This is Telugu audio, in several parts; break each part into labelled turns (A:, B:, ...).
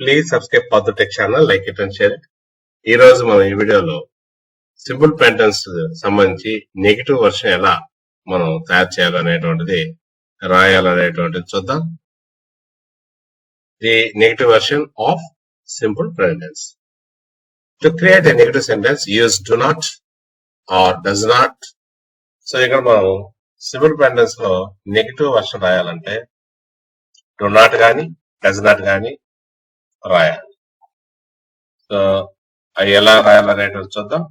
A: Please subscribe for the tech channel, like it and share it. ఈ రోజు మనం ఈ వీడియోలో సింపుల్ పెంటెన్స్ సంబంధించి నెగిటివ్ వర్షన్ ఎలా మనం తయారు చేయాలనేటువంటిది రాయాలనేటువంటిది చూద్దాం. The negative version of simple sentence. To create a negative sentence use do not or does not. So ఇక్కడ మనం సింపుల్ పెంటెన్స్ లో నెగిటివ్ వర్షన్ రాయాలంటే డు నాట్ గాని డస్ నాట్ గాని రాయాలి. సో అవి ఎలా రాయాలనేటువంటి చూద్దాం.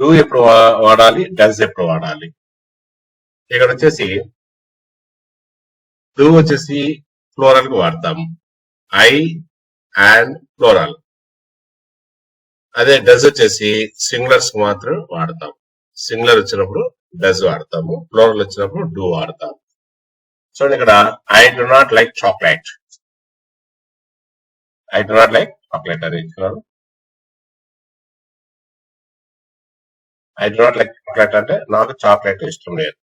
A: డూ ఎప్పుడు వాడాలి, డస్ ఎప్పుడు వాడాలి. ఇక్కడ వచ్చేసి డూ వచ్చేసి ఫ్లోరల్ కి వాడతాము, ఐ అండ్ ఫ్లోరల్. అదే డస్ వచ్చేసి సింగులర్స్ కి మాత్రం వాడతాం. సింగులర్ వచ్చినప్పుడు డస్ వాడతాము, ఫ్లోరల్ వచ్చినప్పుడు డూ వాడతాము. చూడండి ఇక్కడ I do not like chocolate. I do not like chocolate అని ఇచ్చినారు. I do not like chocolate అంటే నాకు చాక్లెట్ ఇష్టం లేదు.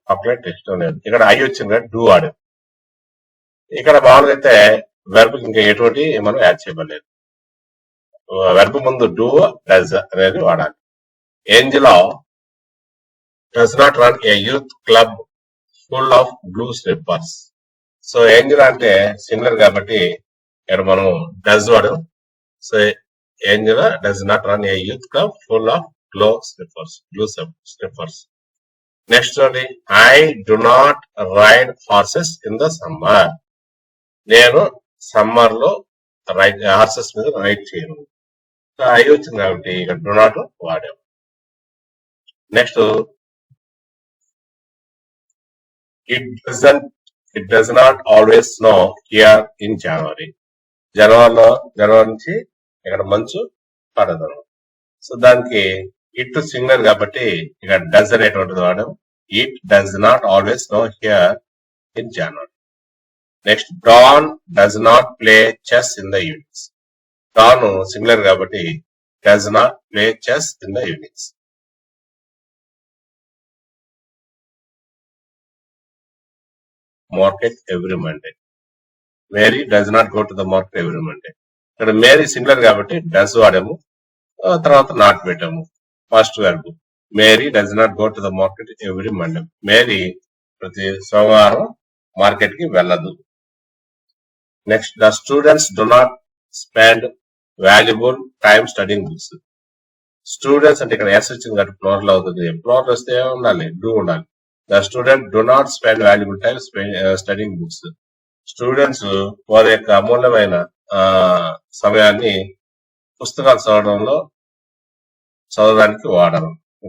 A: చాక్లెట్ ఇష్టం లేదు. ఇక్కడ ఐ వచ్చింది కదా, డూ వాడు. ఇక్కడ మామూలుగా అయితే వెర్బ్ ఇంకా ఎటువంటి మనం యాడ్ చేయలేదు. వెర్బ్ ముందు డూ డస్ అనేది వాడాలి. Angela does not run a youth club full of blue slippers. So Angela అంటే సింగులర్ కాబట్టి ఇక్కడ మనం డస్ వాడాం. So Angela does not run a youth club full of blue slippers. Next చూడండి, I do not ride horses in the summer. నేను సమ్మర్ లో హార్సెస్ మీద రైడ్ చేయను. ఐ వచ్చింది కాబట్టి ఇక్కడ డు నాట్ వాడాము. Next it does not always snow here in January. జనవరి నుంచి ఇక్కడ మంచు పడదు. సో దానికి ఇట్ సింగులర్ కాబట్టి ఇక్కడ డస్ అనేటువంటిది వాడాం. It does not always snow here in January. Next Don does not play chess in the evenings. Don singular కాబట్టి does not play chess in the evenings. Market every Monday. Mary does not go to the market every Monday. ఇక్కడ మేరీ సింగులర్ కాబట్టి డస్ వాడాము, తర్వాత నాట్ పెట్టాము. First verb Mary does not go to the market every Monday. Mary ప్రతి సోమవారం మార్కెట్ కి వెళ్ళదు. Next the students do not spend valuable time studying books. Students అంటే ఇక్కడ ఎస్ వచ్చింది కాబట్టి ఫ్లోరల్ అవుతుంది. ఫ్లోరల్ వస్తే ఉండాలి, డూ ఉండాలి. The student do not spend valuable time studying books. Students వారి యొక్క అమూల్యమైన సమయాన్ని పుస్తకాలు చదవడానికి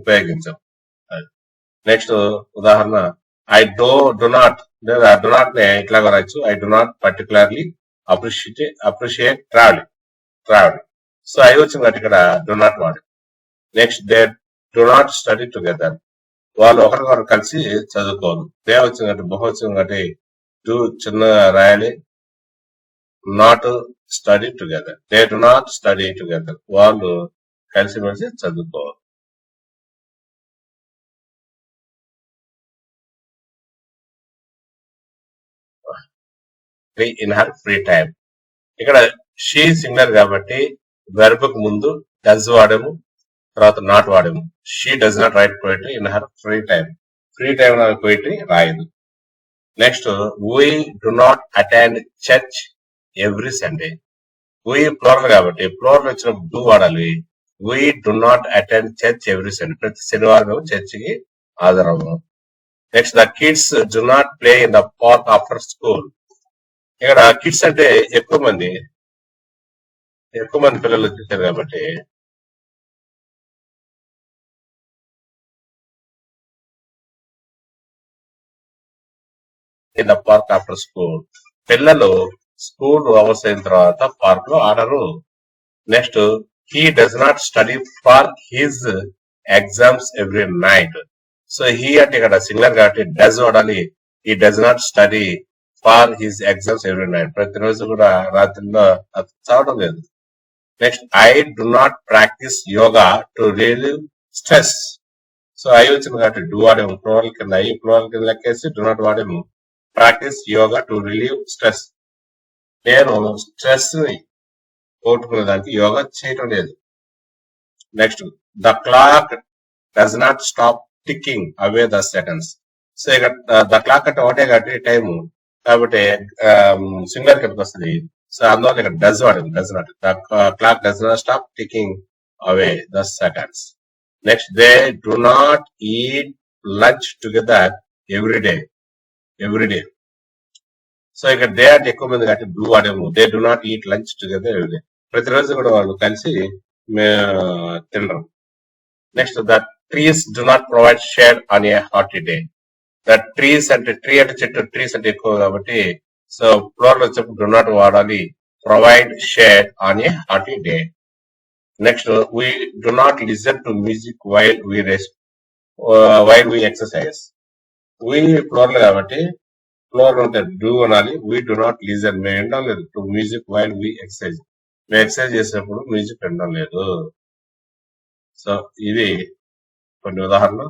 A: ఉపయోగించం. నెక్స్ట్ ఉదాహరణ ఐ డు నాట్ నే ఇట్లాగా రాయొచ్చు. I do not particularly appreciate travelling. So I వచ్చింది కాబట్టి ఇక్కడ డు నాట్ వాడు. Next they do not study together. వాళ్ళు ఒకరికొకరు కలిసి చదువుకోరు. దే వచ్చింది కాబట్టి బహువచనం కాబట్టి డూ చిన్నగా రాయాలి. Not study together. They do not study together. వాళ్ళు కలిసి చదువుకోవాలి. In her free time. ఇక్కడ షీ సింగులర్ కాబట్టి వెర్బ్ కు ముందు డస్ వాడాము, తర్వాత నాట్ వాడాము. She does not write poetry in her free time. Free time poetry రాయదు. Next we do not attend church every Sunday. We plural కాబట్టి ఫ్లోరల్ వచ్చినప్పుడు డూ వాడాలి. We do not attend church every Sunday. ప్రతి శనివారం చర్చికి హాజరవు. Next the kids do not play in the park after school. ఇక్కడ కిడ్స్ అంటే ఎక్కువ మంది పిల్లలు వచ్చేసారు కాబట్టి in the park after school. పిల్లలు స్కూల్ అవర్స్ అయిన తర్వాత పార్క్ లో ఆడరు. Next he does not study for his exams every night. So he అంటే ఇక్కడ సింగులర్ కాబట్టి డస్ వాడాలి. He does not study for his exams every night. ప్రతిరోజు కూడా రాత్రిలో చదవడం లేదు. Next I do not practise yoga to relieve stress. So so I వచ్చింది కాబట్టి డూ వాడేము, ప్లూరల్ కింద ఐ ప్లూరల్ కింద లెక్కేసి డు నాట్ వాడేము. Practise yoga to relieve stress. నేను స్ట్రెస్ ని పోగొట్టుకునే దానికి యోగా చేయటం లేదు. Next the clock does not stop ticking away the seconds. So ఇక ద క్లాక్ అంటే ఒకటే కాబట్టి టైము, కాబట్టి సింగులర్ కిందకి వస్తుంది. సో అందువల్ల ఇక్కడ డస్ వాడింది, does not. The clock does not stop ticking away the seconds. Next they do not eat lunch together every day. So ఇక్కడ డే అంటే ఎక్కువ మంది కాబట్టి డూ వాడేము. They do not eat lunch together every day. ప్రతిరోజు కూడా వాళ్ళు కలిసి తినరు. Next the trees do not provide shade on a hot day. The trees అంటే ట్రీ అంటే చెట్టు, ట్రీస్ అంటే ఎక్కువ కాబట్టి సో ప్లూరల్ వచ్చేప్పుడు డు నాట్ వాడాలి. Provide shade on a hot day. Next we do not listen to music while we rest while we exercise. We plural కాబట్టి ప్లూరల్ ఉంటే డూ అనాలి. వీ డు నాట్ లిసన్, మేము వినడం లేదు. To music while we exercise, మేము ఎక్సర్సైజ్ చేసేటప్పుడు మ్యూజిక్ వినడం లేదు. సో ఇది కొన్ని ఉదాహరణలు.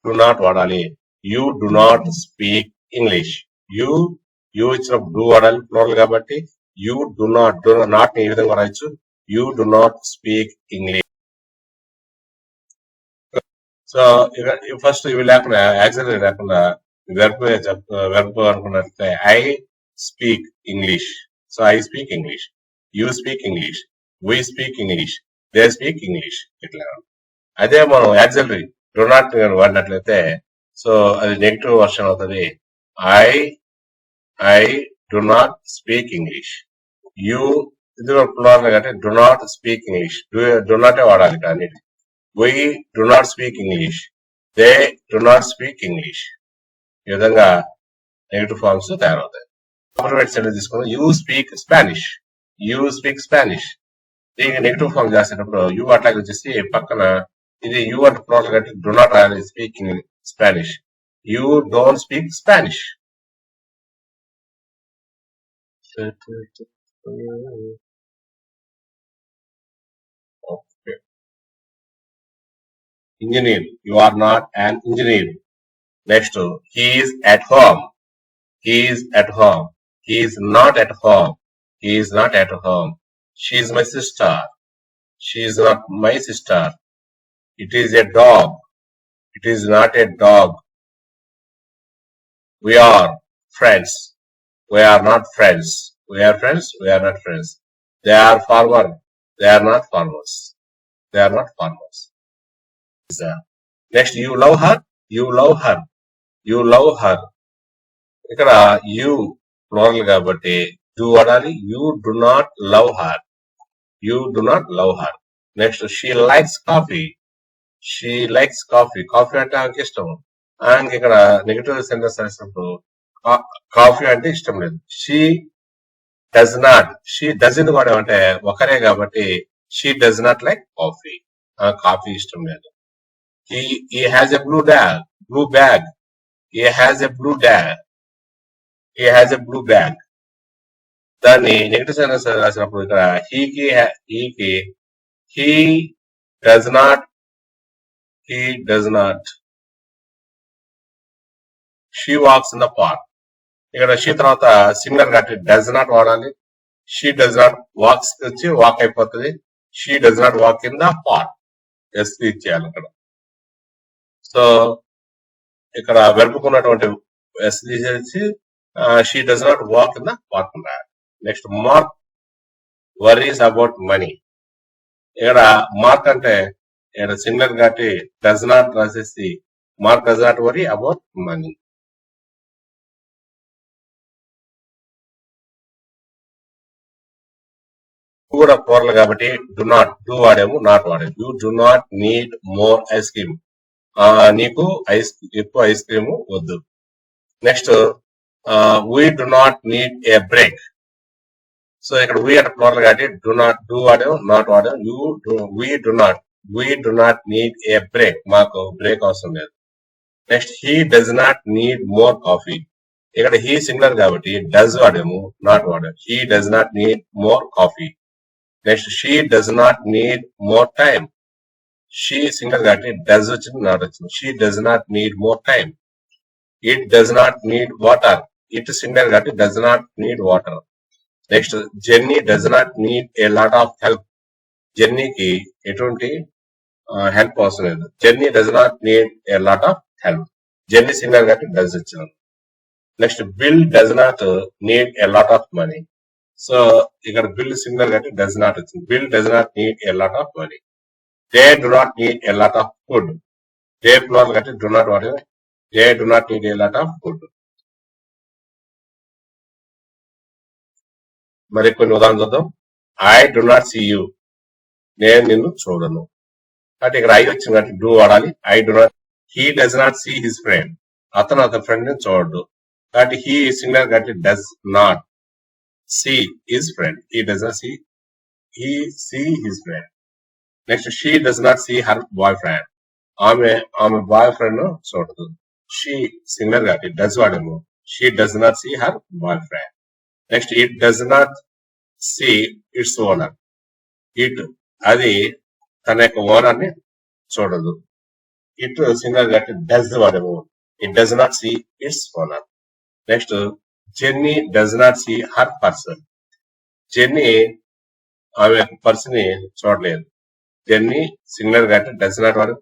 A: డు నాట్ వాడాలి. You do not speak English. You ఇచ్చినప్పుడు డూ వాడాలి ప్లూరల్ కాబట్టి. యూ డు నాట్ ఈ విధంగా రాయొచ్చు. You do not speak English. So first ఇవి లేకుండా యాక్సిలరీ లేకుండా వెర్బ్ అనుకున్నట్లయితే I speak English. So I speak English, you speak English, we speak English, they speak English. ఇట్లా అదే మనం యాక్సిలరీ డు నాట్ వాడినట్లయితే సో అది నెగిటివ్ వర్షన్ అవుతుంది. I do not speak English. You ఇది ప్లూరల్ కాబట్టి do not speak English, do నాటే వాడాలి. కానీ we do not speak English, they do not speak English. ఈ విధంగా నెగిటివ్ ఫార్మ్స్ తయారవుతాయి. కాంప్లిమెంట్ సెంటెన్స్ తీసుకుని you speak Spanish, you speak Spanish. దీనికి నెగిటివ్ ఫార్మ్ చేసేటప్పుడు యూ అట్లాగే వచ్చేసి పక్కన ఇది యూ అంటే ప్లూరల్ కాబట్టి డు నాట్ రాయాలి. Speaking Spanish, you don't speak Spanish. Engineer, you are not an engineer. Next, he is at home. He is at home. He is not at home. He is not at home. She is my sister. She is not my sister. It is a dog. It is not a dog. We are friends. We are not friends. We are friends. We are not friends. They are farmer. They are not farmers. They are not farmers. Next, you love her. You love her. You love her. ఇక్కడ యూ ప్లూరల్ కాబట్టి డూ వాడాలి. You do not love her. You do not love her. Next she likes coffee. She likes coffee. Coffee అంటే ఆమెకి ఇష్టం. ఆయనకి ఇక్కడ నెగిటివ్ సెంటెన్స్ రాసినప్పుడు కాఫీ అంటే ఇష్టం లేదు. She does not. She doesn't కూడా అంటే ఒకరే కాబట్టి she does not like coffee. Coffee ఇష్టం లేదు. He has a blue bag. He has a blue bag. He has a blue bag. దాన్ని నెగిటివ్ సెంటెన్స్ రాసినప్పుడు ఇక్కడ he does not. She walks in the park. ఇక్కడ షీ తర్వాత సింగులర్ కాబట్టి డస్ నాట్ వాడాలి. షీ డస్ నాట్ వాక్స్ వచ్చి వాక్ అయిపోతుంది. She does not walk in the park. S ఇచ్చేయాలి అక్కడ. సో ఇక్కడ వెర్బుకున్నటువంటి ఎస్ తీసేసి she does not walk in the park. Next Mark worries about money. ఇక్కడ మార్క్ అంటే ఇక్కడ సింగులర్ కాబట్టి డస్ నాట్ రాసేసి Mark does not worry about money. కూడా ప్లూరల్ కాబట్టి డు నాట్ డూ వాడాము, నాట్ వాడాము. You do not need more ice cream. నీకు ఎక్కువ ఐస్ క్రీమ్ వద్దు. Next we do not need a break. So ఇక్కడ వీ అంటే ప్లూరల్ కాబట్టి డు నాట్ డూ వాడాము, నాట్ వాడాము. We do not need a break. మాకు బ్రేక్ అవసరం లేదు. Next he does not need more coffee. ఇక్కడ హీ సింగులర్ కాబట్టి డస్ వాడాము, నాట్ వాడాము. He does not need more coffee. Next she does not need more time. She single కాబట్టి డస్ వచ్చింది, నాట్ వచ్చింది. She does not need more time. It does not need water. It single కాబట్టి does not need water. Next Jenny does not need a lot of help. జెన్నీకి ఎటువంటి హెల్ప్ అవసరం లేదు. Jenny does not need a lot of help. Jenny single కాబట్టి డస్ వచ్చింది. Next Bill does not need a lot of money. So ఇక్కడ బిల్ సింగల్ కాబట్టి డస్ నాట్ వచ్చింది. Bill does not need a lot of money. They do not need a lot of food. They plural కాబట్టి డు నాట్ వాట్. They do not need a lot of food. మరి కొన్ని ఉదాహరణ చూద్దాం. I do not see you. నేను నిన్ను చూడను. కాబట్టి ఇక్కడ ఐ వచ్చింది కాబట్టి డూ వాడాలి. I do not. He does not see his friend. అతను అతని ఫ్రెండ్ ని చూడడు కాబట్టి హీ సింగల్ కాబట్టి does not see his friend. He does not see his friend. Next she does not see her boyfriend. ఆమె బాయ్ ఫ్రెండ్ చూడదు. షీ సింగల్ కాబట్టి డస్ వాడేమో. She does not see her boyfriend. Next it does not see its owner. It అది తన యొక్క ఓనర్ ని చూడదు. ఇట్ సింగల్ కాబట్టి డస్ వాడేమో. It does not see its owner. Next Jenny does not see her person. Jenny ఆమె యొక్క పర్సన్ ని చూడలేదు. జెన్నీ సింగల్ కాబట్టి డస్ నాట్ వాడు.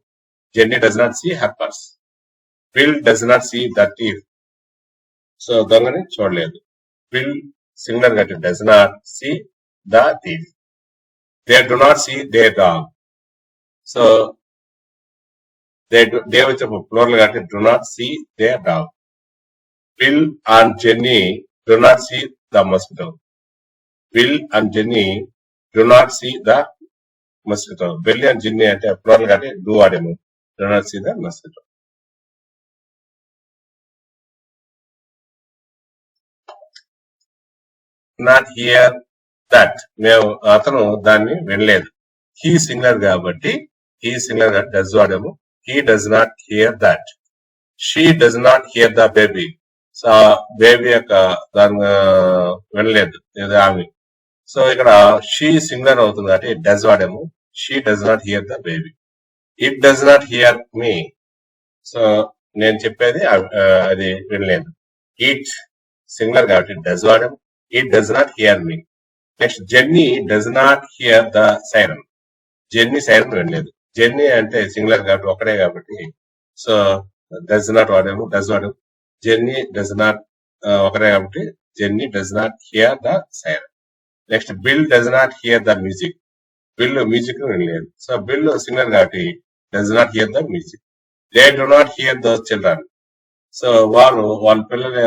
A: Jenny does not see her purse. Bill does not see the thief. So దొంగని చూడలేదు. బిల్ సింగల్ కాబట్టి does not see the thief. They do not see their dog. So they వచ్చే ప్లూరల్ కాబట్టి do not see their dog. Bill and Jenny do not see the mosquito. Bill and Jenny do not see the mosquito. Bill and Jenny అంటే ప్లూరల్ కాబట్టి డూ వాడేమో. Do not see the mosquito. Not hear that. అతను దాన్ని వినలేదు. హీ సింగర్ కాబట్టి హీ సింగర్ డస్ వాడేమో. He does not hear that. She does not hear the baby. So baby యొక్క దాన్ని వినలేదు లేదా ఆమె. సో ఇక్కడ షీ సింగర్ అవుతుంది కాబట్టి డస్ వాడేమో. She does not hear the baby. It does not here me. So నేను చెప్పేది అది వినలేదు. ఇట్ సింగర్ కాబట్టి డస్ వాడేమో. It does not here me. Next Jenny does not hear the siren. Jenny siren వినలేదు. జెన్నీ అంటే సింగులర్ కాబట్టి ఒకటే కాబట్టి సో డస్ నాట్ వాడేమో. డస్ వాడేమో. జెన్నీ డస్ నాట్ ఒకటే కాబట్టి jenny does not hear the siren. Next Bill does not hear the music. Bill music వినలేదు. సో బిల్ సింగర్ కాబట్టి does not hear the music. They do not hear the children. So వాళ్ళ పిల్లల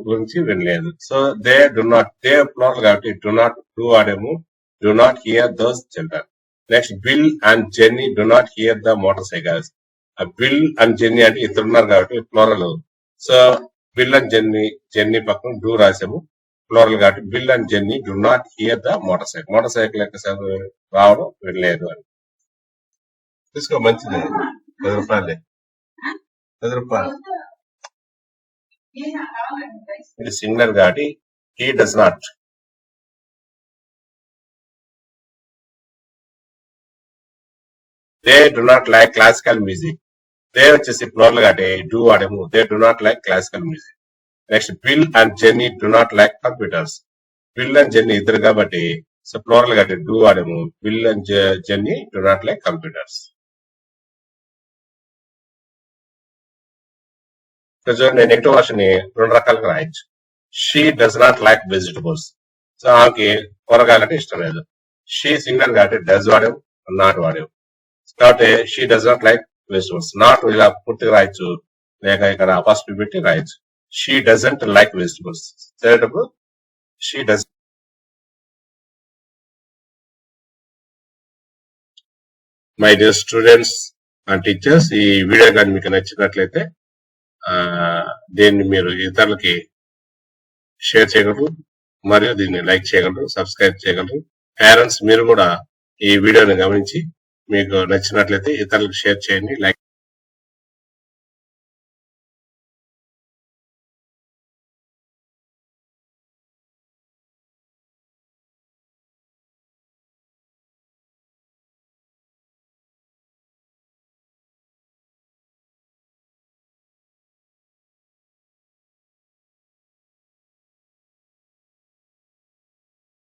A: గురించి వినలేదు. So they do not. They plural కాబట్టి డు నాట్ డూ వాడేమో. Do not hear those children. Next Bill and Jenny do not hear the motorcycles. Bill and Jenny అంటే ఇద్దరు ఉన్నారు కాబట్టి plural. So Bill and Jenny పక్కన డూ రాసాము. ప్లూరల్ కాబట్టి Bill and Jenny do not hear the motor cycle. Motor cycle యొక్క రావడం వినలేదు అని తీసుకో. మంచిది. 10 రూపాయలే. 10 రూపాయలు. ఇది సింగులర్ కాబట్టి he does not. They do not like classical music. They వచ్చేసి ప్లూరల్ కాబట్టి డూ వాడేమో. They do not like classical music. Next Bill and Jenny do not like computers. Bill and jenny ఇద్దరు కాబట్టి సో ప్లూరల్ కాబట్టి డూ వాడేమో. Bill and Jenny do not like computers. చూడండి నెగటివ్ వర్షన్ ని 2 రకాలుగా రాయొచ్చు. She does not like vegetables. So ఆమెకి కూరగాయలంటే ఇష్టం లేదు. షీ సింగల్ కాబట్టి డస్ వాడేవు, నాట్ వాడేవు కాబట్టి she does not like vegetables. Not ఇలా పూర్తిగా రాయొచ్చు, లేక ఇక్కడ అపాస్ట్రఫీ పెట్టి రాయొచ్చు. She doesn't like vegetables. చేసేటప్పుడు she does. My dear students and teachers, ఈ వీడియో కానీ మీకు నచ్చినట్లయితే దీన్ని మీరు ఇతరులకి షేర్ చేయగలరు, మరియు దీన్ని లైక్ చేయగలరు, సబ్స్క్రైబ్ చేయగలరు. పేరెంట్స్ మీరు కూడా ఈ వీడియోని గమనించి మీకు నచ్చినట్లయితే ఇతరులకు షేర్ చేయండి, లైక్